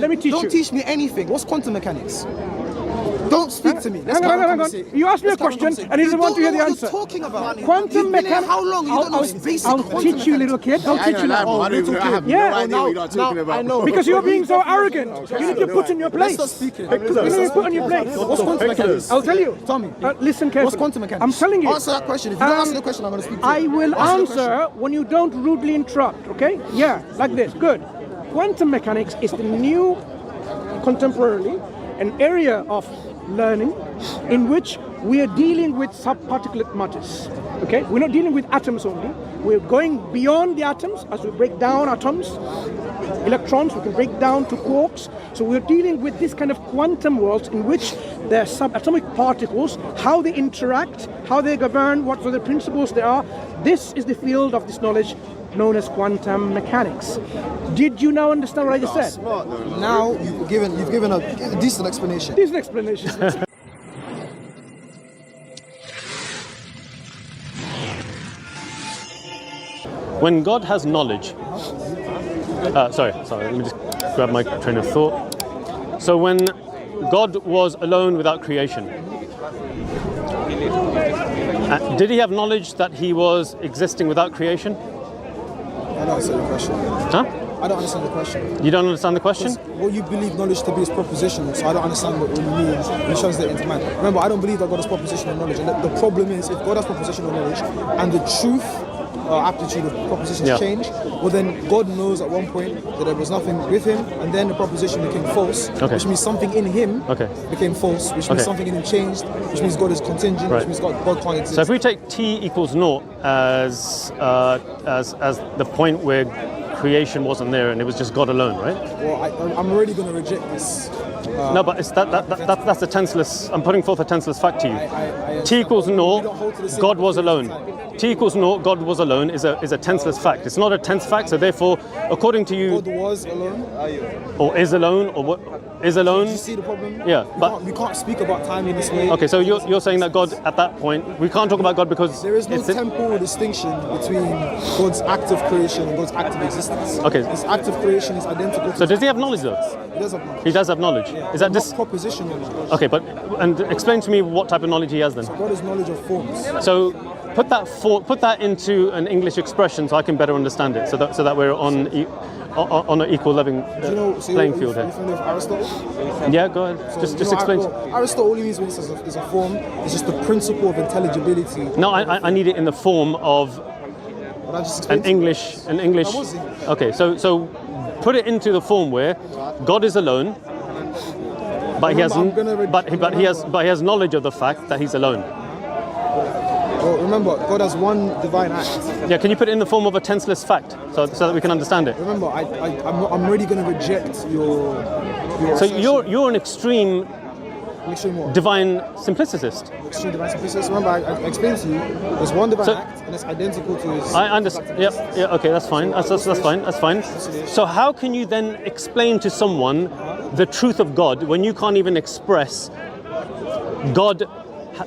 Let me teach you. Don't teach me anything. What's quantum mechanics? Don't speak to me. Hang on. You asked me a question and you didn't want to hear the answer. Talking about quantum mechanics. How long? You don't know basic. I'll teach you, little kid. I'll teach you now. I have no idea what you're talking about. I know. Because you're being so arrogant. You need to put in your place. Let's stop speaking. You need to put in your place. What's quantum mechanics? I'll tell you. Tell me. Listen carefully. What's quantum mechanics? I'm telling you. Answer that question. If you don't answer the question, I'm going to speak to you. I will answer when you don't rudely interrupt, okay? Yeah, like this. Good. Quantum mechanics is the new, contemporarily, an area of learning in which we are dealing with subparticulate matters, okay? We're not dealing with atoms only. We're going beyond the atoms as we break down atoms, electrons, we can break down to quarks. So we're dealing with this kind of quantum worlds in which there are subatomic particles, how they interact, how they govern, what sort of principles there are. This is the field of this knowledge known as quantum mechanics. Did you now understand what I just said? Now you've given a decent explanation. Decent explanation. When God has knowledge, sorry, let me just grab my train of thought. So when God was alone without creation, did he have knowledge that he was existing without creation? I don't understand the question. Huh? I don't understand the question. You don't understand the question? What you believe knowledge to be is propositional, so I don't understand what you mean when it translates into man. Remember, I don't believe that God has propositional knowledge, and the problem is if God has propositional knowledge and the truth aptitude of propositions change, well then God knows at one point that there was nothing with him, and then the proposition became false, which means something in him became false, which means something in him changed, which means God is contingent, which means God can't exist. So if we take t equals 0 as the point where creation wasn't there and it was just God alone, right? Well, I'm already going to reject this. No, but it's that's a tenseless. I'm putting forth a tenseless fact to you. T equals 0, God was alone. T equals 0, God was alone is a tenseless fact. It's not a tense fact, so therefore, according to you, God was alone, or is alone, or what is alone? Do you see the problem? Yeah, but we can't speak about time in this way. Okay, so you're saying that God at that point we can't talk about God because there is no temporal distinction between God's act of creation and God's act of existence. Okay, His act of creation is identical. So does he have knowledge though? He does have knowledge. He does have knowledge. Yeah, is that just propositional knowledge? Okay, and explain to me what type of knowledge he has then. So God has knowledge of forms. So put that into an English expression so I can better understand it. So that we're on an equal level playing field here. Are you familiar with Aristotle? Yeah, go ahead. So just explain. Aristotle, all he means when he says is a form, is just the principle of intelligibility. No, I need it in the form of an English. Okay, so put it into the form where God is alone, but he has knowledge of the fact that he's alone. Well, remember, God has one divine act. Yeah, can you put it in the form of a tenseless fact so that we can understand it? Remember, I'm really going to reject your So you're an extreme what? Divine simplicist. Extreme divine simplicist. Remember, I explained to you, there's one divine act and it's identical to his... I understand. Yeah, okay, that's fine. That's fine. So how can you then explain to someone the truth of God when you can't even express God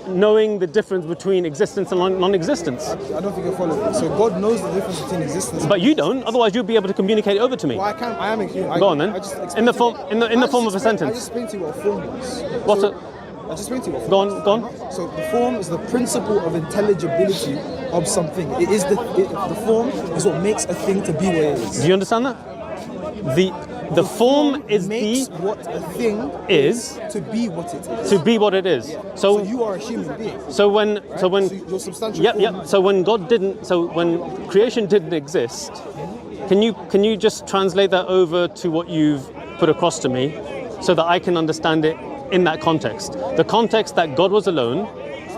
knowing the difference between existence and non-existence? I don't think you're following. So God knows the difference between existence. But you don't. Otherwise, you'll be able to communicate it over to me. Well, I am a human. Go on then. In the form of a sentence. I just explained to you what a form is. I just explained to you what a form is. Go on. So the form is the principle of intelligibility of something. The form is what makes a thing to be what it is. Do you understand that? The form is makes what a thing is to be what it is. To be what it is. Yeah. So you are a human being. So when your substantial form. So when creation didn't exist, can you just translate that over to what you've put across to me, so that I can understand it in that context? The context that God was alone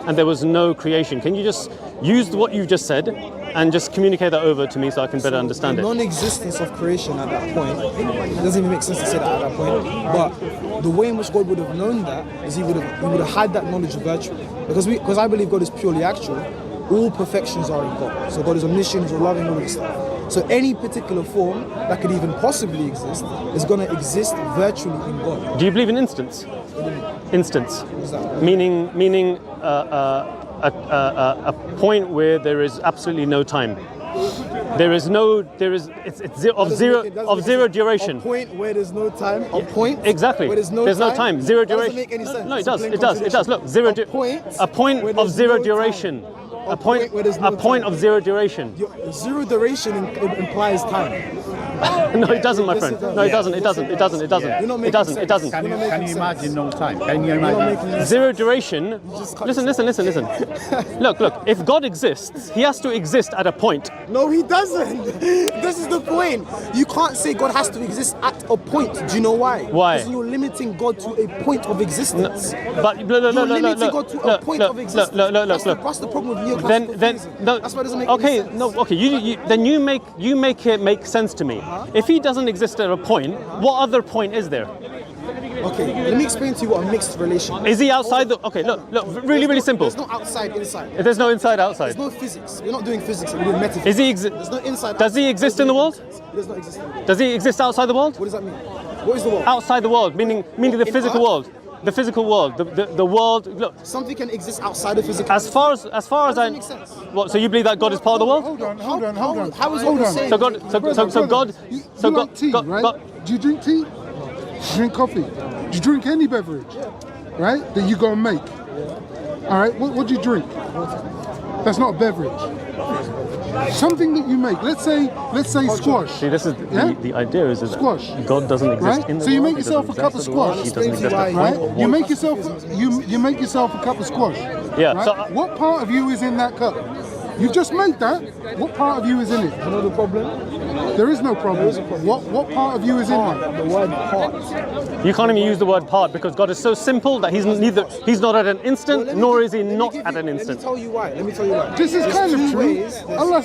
and there was no creation. Can you just use what you just said and just communicate that over to me so I can better understand the it? Non-existence of creation at that point, it doesn't even make sense to say that at that point, but the way in which God would have known that is he would have had that knowledge virtually. Because I believe God is purely actual, all perfections are in God. So God is omniscient, all loving, all this stuff. So any particular form that could even possibly exist is going to exist virtually in God. Do you believe in instance? Instance. What is that? Meaning a point where there is absolutely no time. It's of zero duration. A point where there's no time. A point. Exactly. Where there's no time. Zero That duration. doesn't make any sense. No, it It's a does. plain It does. It does. Look, a point where of there's zero no duration. time. A point of zero duration. Zero duration implies time. No, it doesn't, my friend. No, it doesn't. It doesn't. You're not making sense. It doesn't. Can you sense. imagine no time? Can you You're not imagine? making any Zero duration. Listen. Look. If God exists, he has to exist at a point. No, he doesn't. This is the point. You can't say God has to exist at a point. Do you know why? Why? Because you're limiting God to a point of existence. But You're limiting God to a point of existence. Look. That's the problem with neoclassical Then theism. no. That's why it doesn't make any Okay, sense. no. Okay, you make it make sense to me. If he doesn't exist at a point, what other point is there? Okay, let me explain to you what a mixed relation Is he outside the? Okay, look. Really simple. There's no outside, inside. There's no inside outside. There's no physics. We're not doing physics. We're doing metaphysics. Is he There's no inside. Does he exist in the world? He does not exist. Does he exist outside the world? What does that mean? What is the world? Outside the world, meaning the In physical Earth? world. The physical world, the world. Look, Something can exist outside of physical. as far as I. That makes sense. What? So you believe that God is part of the world? Hold on. How is Hold it the on. same? So God. So God. You So like God. tea, right? God. Do you drink tea? Do you drink coffee? Do you drink any beverage? Right? That you go and make. All right. What do you drink? That's not a beverage. Something that you make. Let's say squash. See, this is Yeah? the idea is that Squash. God doesn't exist Right? in the So you world. make He yourself doesn't a cup of exist in the world, squash. He doesn't exist at Right? point. You make yourself a cup of squash. Yeah, Right? so what part of you is in that cup? You've just made that. What part of you is in it? You know the problem? There is no problem. What part of you is in that? The word part. You can't even use the word part because God is so simple that he's not at an instant, nor is he not at an instant. Let me tell you why. This is There's kind of two true. ways. Allah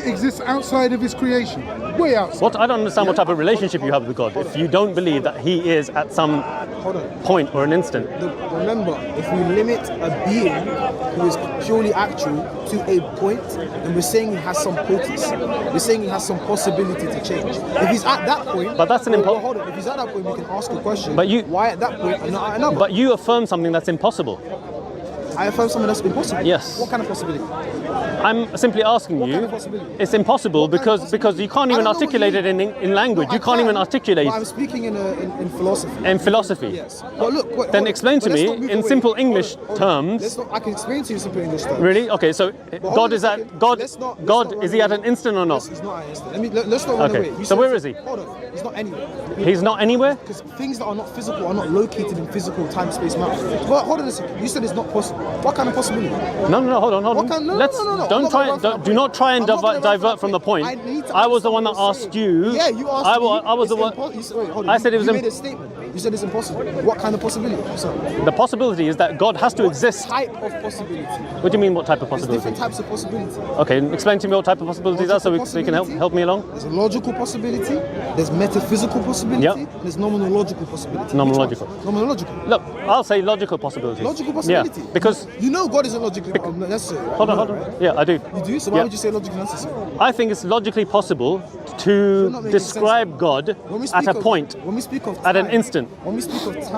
exists outside of his creation. Way outside. What I don't understand what type of relationship you have with God if you don't believe that he is at some Hold on. point or an instant. Remember, if we limit a being who is purely actual to a point, then we're saying he has some potency. We're saying he has some possibility to change. If he's at that point, But that's an impo- hold on. If he's at that point, we can ask a question. But you- why at that point and not at another? But you affirm something that's impossible. I affirm something that's impossible. Yes. What kind of possibility? I'm simply asking What you. kind of possibility? It's impossible What kind of because you can't I even don't know what articulate you it mean. in language. No, You I can't even can, articulate but I'm speaking in philosophy. in philosophy. Yes. But look, wait, Then hold on. explain to But let's me not move in away. simple Hold on, English hold on. terms. I can explain to you in simple English terms. Really? Okay, so But hold God on a is at second. God. Let's not God run is he at away. an instant or not? He's not at an instant. Let's not run Okay, away. You so said- where is he? Hold on. He's not anywhere. He's not anywhere. Because things that are not physical are not located in physical time, space, matter. But hold on a second. You said it's not possible. What kind of possibility? No, hold on. What kind- no, Let's no. I'm don't not try. gonna run from Do that not try and point. I'm not gonna run divert from the point. I need to I was the one that understand asked what you're you. saying. Yeah, you asked I me. was the It's one. wait, hold on. I said it was You imp- made a statement. You said it's impossible. What kind of possibility? Sorry. The possibility is that God has to exist. Type of possibility. What do you mean? What type of There's possibility? different types of possibility. Okay, explain to me what type of possibilities are, so you can help me along. There's a logical possibility. There's metaphysical possibility. Yep. There's nomenological possibility. Nomenological. Which one? Nomenological. Look, I'll say logical possibilities. Logical possibility. Yeah, because you know God isn't logically necessary. Right? hold on. Right? Yeah, I do. You do. So why Yeah. would you say logically necessary? I think it's logically possible to not making describe sense. God When we at speak a of- point. When we speak of At an time- instant. When we speak of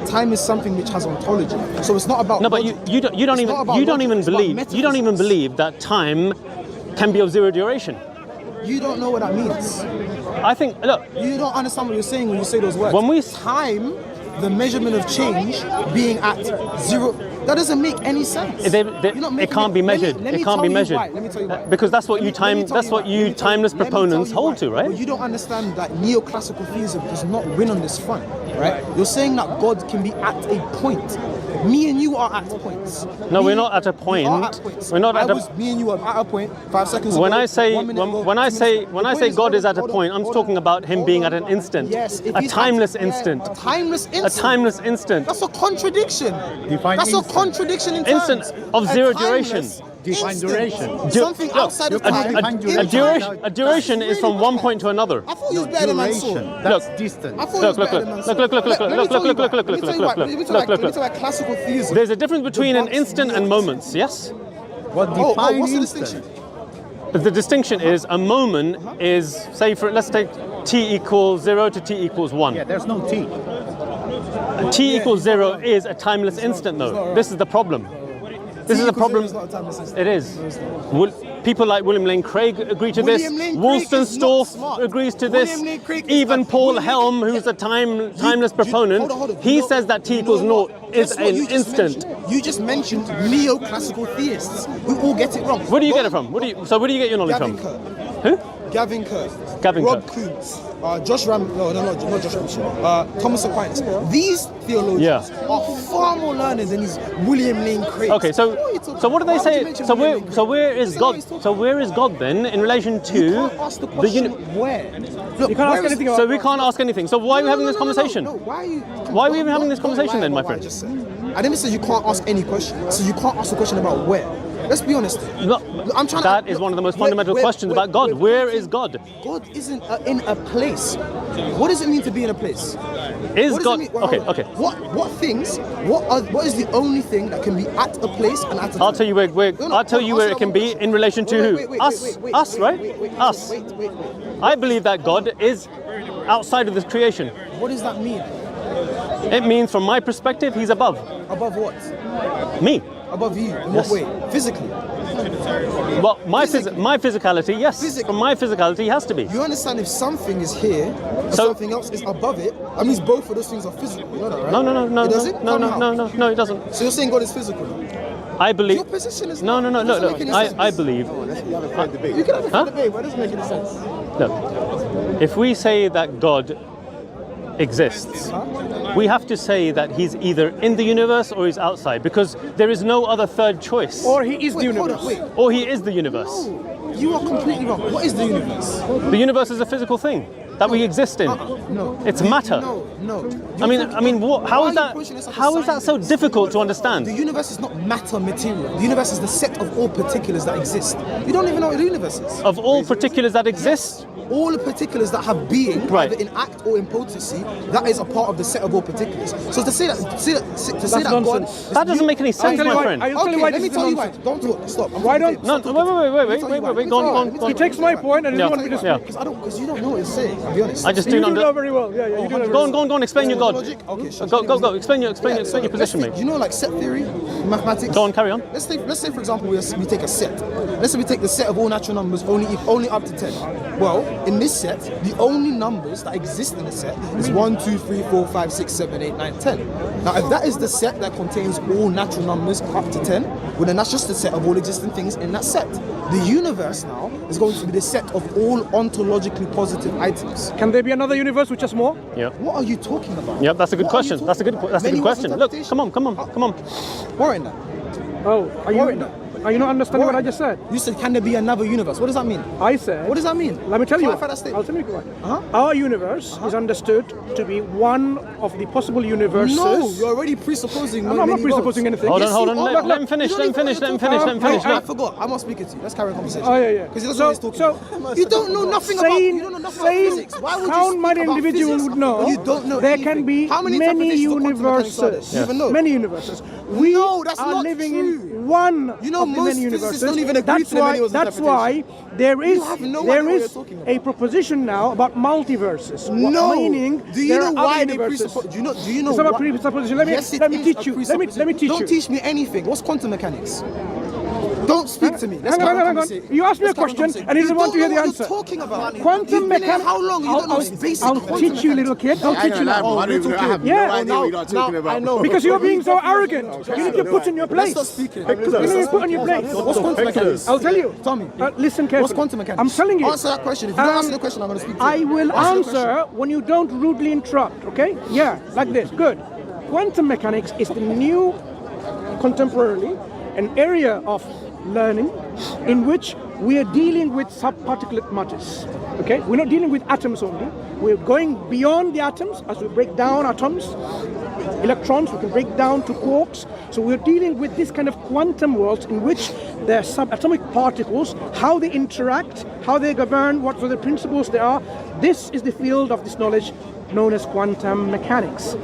time is something which has ontology. So it's not about. No, but logic. you don't It's not about you don't logic, even it's about believe metaphysics. that time can be of zero duration. You don't know what that means. I think look, You don't understand what you're saying when you say those words. When we- time, the measurement of change being at zero, that doesn't make any sense. You're not it making can't be measured. Let me It can't be tell you measured. why. Let me tell you why. Because that's what Let me tell that's what why. you Let me tell timeless let me tell proponents you hold why. to, right? But you don't understand that neoclassical theism does not win on this front, right? You're saying that God can be at a point. Me and you are at points. No, Me- we're not at a We are point. at points. We're not at a- Me and you are at a point 5 seconds ago. When I say 1 minute ago, when I 2 say minutes ago. when The I point say is, God hold is on, at a hold on, point, I'm hold talking on, about him hold being on. at an instant. Yes, if a he's timeless at- yeah, instant. a timeless A instant. timeless instant. That's a contradiction. Define That's instant. a contradiction in terms. Instant of A zero timeless duration. Define instant. duration. Something outside of time. A duration is from one point to another. I thought you was better than my Duration. sword. That's Look. distant. I thought you was Look, better look, than my look, sword. look, look, look, Let me look, tell you look, why. look, look, Let me tell you look, why. look, Let me look, tell you look, why. Let me look. tell you why classical theism. There's a difference between an debunks instant and neoclassicism. moments, yes? What Oh, define what's the instant? distinction? The distinction is a moment is, say, let's take t equals 0 to t equals 1. Yeah, there's no T. T equals 0 is a timeless instant, though. This is the problem. This is the problem. It's not a timeless instant. It is. People like William Lane Craig agree to this. William Lane Craig Wollstonecraft agrees to this. William Lane Craig is Even like- Paul William Helm, who's a timeless proponent, hold on. he You know- says that T you equals know naught what? is Guess what an you just instant. mentioned? You just mentioned neoclassical theists who all get it wrong. Where do you get it from? Where do you get your knowledge Gavin from? Kerr. Who? Gavin Kerr, Gavin Rob Kerr. Coombs, Josh Ram, not Josh Ram, Thomas Aquinas. These theologians are far more learned than these William Lane Craig. Okay, so what do they say? So where is God? So where is God then in relation to You can't ask the question where. Look, You can't ask anything about So we can't ask anything. So why are we having this conversation? No, why are you? Why are we even having this conversation then, my what I friend? just said. I didn't say you can't ask any question. So you can't ask a question about where. Let's be honest. No, I'm trying that to, is one of the most fundamental questions about God. Where is God? God isn't in a place. What does it mean to be in a place? Is What does God? it mean? Well, Okay, hold on. okay. What things? What is the only thing that can be at a place and at a time? I'll tell you where. I'll tell you where it can be in relation to who? Us, right? Us. Wait. I believe that God is outside of this creation. What does that mean? It means, from my perspective, He's above Above what? me. Above you? In Yes. what way? Physically? Well, my Physically. my physicality, yes. Physically. From my physicality, He has to be. You understand if something is here, and So- something else is above it, that means both of those things are physical. You know that, right? No, It doesn't? Tell me how. no, it doesn't. So you're saying God is physical? I believe. Your position is No, not. no, It doesn't look. make any I sense. believe. You can have a Huh? debate, but it doesn't make any sense. Look, if we say that God exists, we have to say that He's either in the universe or He's outside, because there is no other third choice. Or he is the Wait, hold universe. on, wait. Or He is the universe. No, you are completely wrong. What is the universe? The universe is a physical thing that we exist in. No. It's matter. No. I mean, what? How Why is are you that? pushing this like a How is that so scientist? difficult to understand? The universe is not matter material. The universe is the set of all particulars that exist. You don't even know what the universe is. Of all particulars that exist, All the particulars that have being, Right. either in act or in potency, that is a part of the set of all particulars. So to say that, God, nonsense. that doesn't make any sense, tell you my why- friend. I'll tell you Okay, why let this me is tell you why. nonsense. Don't talk. Stop. Why don't- No, wait. Go on. He takes my point and he Yeah. doesn't want me to Yeah. speak. Because you don't know what he's saying. I'll be honest. I just You do do know not. very well. Yeah, you do know very Go well. on. Explain your God. Logic? Okay, sure. Go. Explain your position, let's mate. You know, like set theory, mathematics. Go on, carry on. Let's say, for example, we take a set. Let's say we take the set of all natural numbers only up to 10. Well, in this set, the only numbers that exist in the set is 1, 2, 3, 4, 5, 6, 7, 8, 9, 10. Now, if that is the set that contains all natural numbers up to 10, well, then that's just the set of all existing things in that set. The universe now is going to be the set of all ontologically positive items. Can there be another universe which has more? Yeah. What are you talking about? Yep, that's a good What are you question. talking That's a good about? Many question. Look, interpretation. come on. Warren, that. Oh, are you not understanding what I just said? You said, can there be another universe? What does that mean? I said. What does that mean? Let me tell you. Clarify that statement. I'll tell you why. Uh-huh. Our universe is understood to be one of the possible universes. No, you're already presupposing. I'm not presupposing anything. Hold Yes, on. you are. Let him finish. Let him finish. I forgot. I'm not speaking to you. Let's carry on conversation. Oh, yeah. Because he doesn't know what he's talking about. You don't know nothing about. You don't know nothing about physics. Why would you sound-minded speak about individual physics would know when you don't know there anything? can be How many many interpretations of quantum mechanics are there? universes. You even know? Many universes. We No, that's are not living true. in one You know, of the most many physicists universes. don't even agree to the many That's why there is have no idea what you're talking about. a proposition now about multiverses. No. Meaning Do you there know are why other they universes. presuppose? Do you know It's about what- presupposition. Let me Yes, it let me is teach a you. Let me presupposition. teach Don't you. teach me anything. What's quantum mechanics? Don't speak to me. Let's Hang on, carry hang on. conversation. You asked me a Let's carry on question conversation. and he doesn't You want to don't hear know the what answer. you're talking about. Quantum You've been here mechanics. how long? You don't know basic I'll quantum teach you, little mechanics. kid. I'll teach you I now. have little no kid. idea Yeah. what you're talking about. I know. Because you're being so arrogant. You need to put in your place. Let's stop speaking. You need to put in your place. What's quantum mechanics? I'll tell you. Tell me. Listen carefully. What's quantum mechanics? I'm telling you. Answer that question. If you don't answer the question, I'm going to speak to I you. will Answer the answer when you don't rudely interrupt, okay? Yeah, like this. Good. Quantum mechanics is the new, contemporarily, an area of learning in which we are dealing with subparticulate matters, okay? We're not dealing with atoms only. We're going beyond the atoms as we break down atoms, electrons, we can break down to quarks. So we're dealing with this kind of quantum worlds in which their subatomic particles, how they interact, how they govern, what sort of principles there are. This is the field of this knowledge known as quantum mechanics.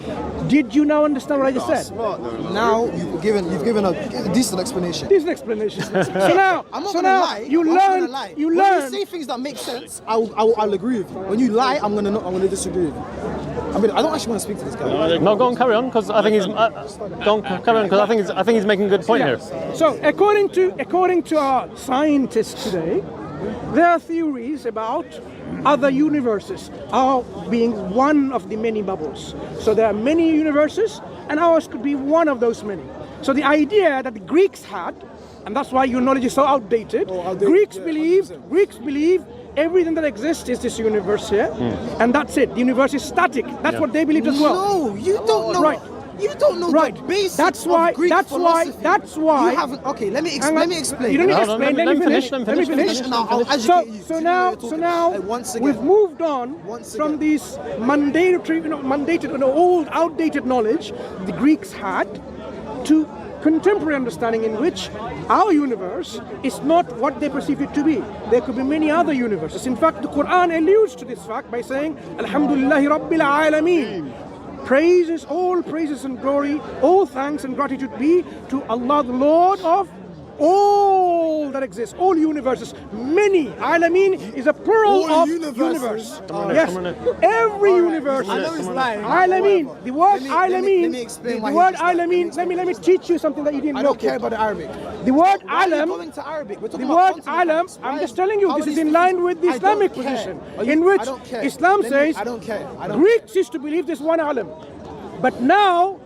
Did you now understand what I just said? Now you've given a decent explanation. This is an explanation. So now, I'm not gonna lie. you I'm not learn. gonna lie. You when learn. you say things that make sense, I'll agree with you. When you lie, I'm gonna disagree with you. I mean, I don't actually want to speak to this guy. No, go on, carry on, because I think he's. Go on, carry on, because I think he's making a good point here. So, according to our scientists today, there are theories about other universes, our being one of the many bubbles. So there are many universes, and ours could be one of those many. So the idea that the Greeks had, and that's why your knowledge is so outdated. Greeks believe everything that exists is this universe here, and that's it. The universe is static. That's what they believed as well. No, you don't know. Right. You don't know the basics That's why. of Greek philosophy. That's why. You haven't. Okay, let me explain. You don't need to explain. Let me finish. And I'll educate you. So now once again, we've moved on from these mandated, old, outdated knowledge the Greeks had to contemporary understanding in which our universe is not what they perceive it to be. There could be many other universes. In fact, the Quran alludes to this fact by saying, Alhamdulillahi Rabbil Alameen. All praises and glory, all thanks and gratitude be to Allah, the Lord of all that exists, all universes. Many. Alameen is a plural all of universe. Yes, every universe. I know he's lying. Alameen. The word Alameen. Let me explain the word Alameen. Let me teach you something that you didn't know. I don't care about the Arabic. The word Why are you Alam. going to Arabic? We're The talking word about Alam. continents. I'm just telling you, this is in line with the I Islamic don't care. position, I in which don't care. Islam says I don't care. Greeks used to believe there's one Alam, but now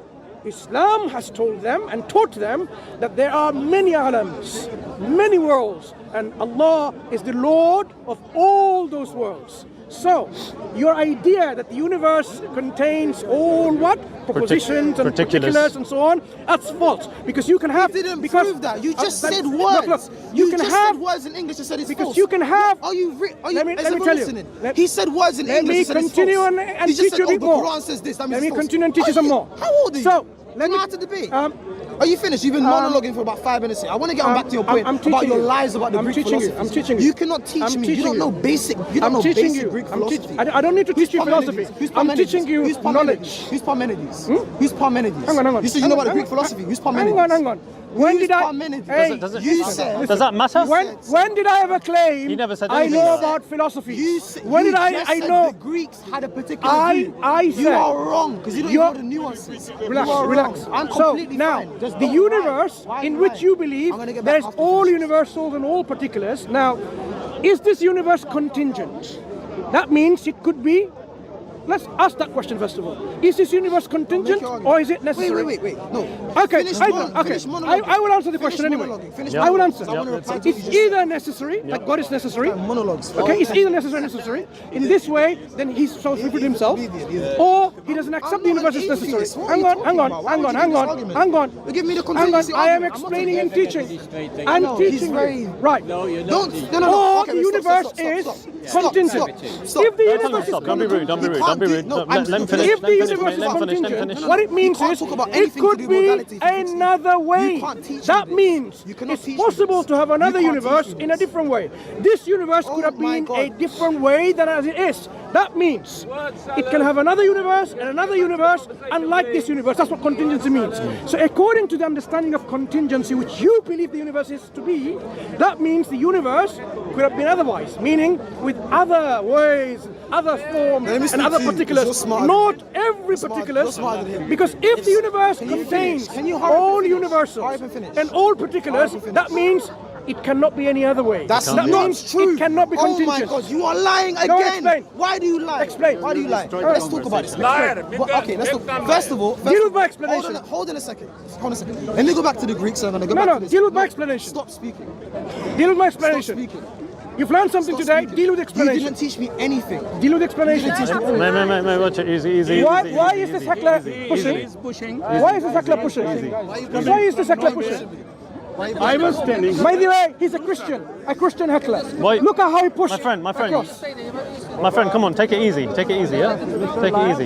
Islam has told them and taught them that there are many alams, many worlds, and Allah is the Lord of all those worlds. So, your idea that the universe contains all what? Propositions and particulars and so on, that's false. Because you can have... You didn't prove that. You just said words. Look, you just said words in English and said it's because false. you can have... Are you let me tell you. He said words in English and said it's false. Let me continue and he just teach said, you a bit more. The Quran says this, that means Let me it's false. continue and teach you some more. How old are you? So, let me... How to debate? Are you finished? You've been monologuing for about 5 minutes here. I want to get on back to your point about your lies about the Greek philosophy. I'm teaching you. You cannot teach me. You don't know basic. You don't know basic Greek philosophy. I don't need to teach you philosophy. I'm teaching you knowledge. Who's Parmenides? Who's Parmenides? Hang on. You said you know about the Greek philosophy. Who's Parmenides? Hang on. When did I? Parmenides? Hey, Does that matter? When did I ever claim You never said I anything. know about philosophy? When did I know? The Greeks had a particular view. I said you are wrong because you don't know the nuances. Relax. I'm So completely now, fine. Just the don't universe lie. in which you believe I'm gonna get there back is after all this. universals and all particulars. Now, is this universe contingent? That means it could be. Let's ask that question first of all. Is this universe contingent or is it necessary? Wait. No. Okay, Finish I will answer the Finish question anyway. monologuing. Finish I will answer. monologuing. It's either necessary, like God is necessary. Monologues. Okay, it's either necessary. In this way, then he's so fulfilled himself, or he doesn't accept the universe is necessary. Hang on. Give me the contingency. I am explaining and teaching. I'm teaching you. Right. No. Or the universe is contingent. If the universe is Don't be rude. contingent, Don't be rude. Let him finish. if the universe is contingent, what it means is it could be another way. That means it's possible to have another universe in a different way. This universe could have been a different way than as it is. That means it can have another universe and another universe unlike this universe. That's what contingency means. So according to the understanding of contingency, which you believe the universe is to be, that means the universe could have been otherwise, meaning with other ways, other forms, and other particulars. Not every particular. Because if the universe contains all universals and all particulars, that means it cannot be any other way. That's that not means true. It cannot be contingent. Oh my God, you are lying again. Go explain. Why do you lie? Explain. Why do you lie? Let's talk about this. Okay, let's talk. First of all, deal with my explanation. Hold on a second. Let me go back to the Greeks. I'm gonna go back to this. Deal with my explanation. Stop speaking. Deal with my explanation. Stop speaking. You've learned something today. Speaking. Deal with explanation. You didn't teach me anything. Deal with explanation. Mate, watch it. Easy. Why is this heckler pushing? Why is this heckler pushing? Why is this heckler pushing? I was telling. By the way, he's a Christian heckler. Why? Look at how he pushed. My friend, come on, take it easy, yeah? Take it easy.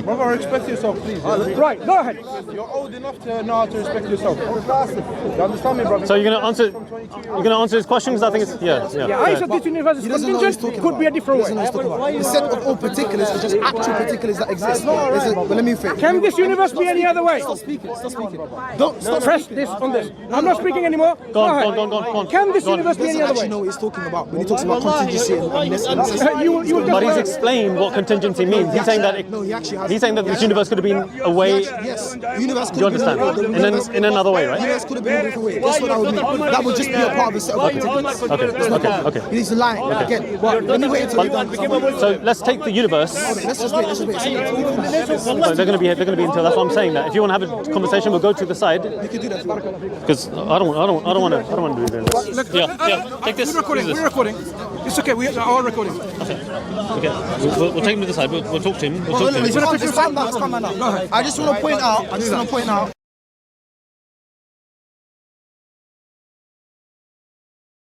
Brother, respect yourself, please. Right, go ahead. You're old enough to know how to respect yourself. You understand me, brother? So you're gonna answer his questions? I think it's yeah. I said this universe is contingent, could be a different way. The set of all particulars are just actual particulars that exist. But let me finish. Can this universe be any other way? Stop speaking. Don't press this on this. I'm not speaking anymore. Go on. Can this Go on. universe be any other Actually way? know what he's talking about when he talks about contingency and necessity. But he's explained what contingency means. He's saying that he's saying that this universe could have been a way. Yes, universe could You have been understand? In another way, right? Universe could have been a different way. That's what that would mean. That would just be a part of a set of particulars. Okay. He needs to lie again. But let me wait until you're done. So let's take the universe. Let's just wait. So they're going to be until. That's what I'm saying. That if you want to have a conversation, we'll go to the side. You can do that. Because I don't want to do this. Yeah. Take this. We're recording. It's okay. We are recording. Okay. We'll take him to the side. We'll talk to him. Let's calm down. I just want to point out.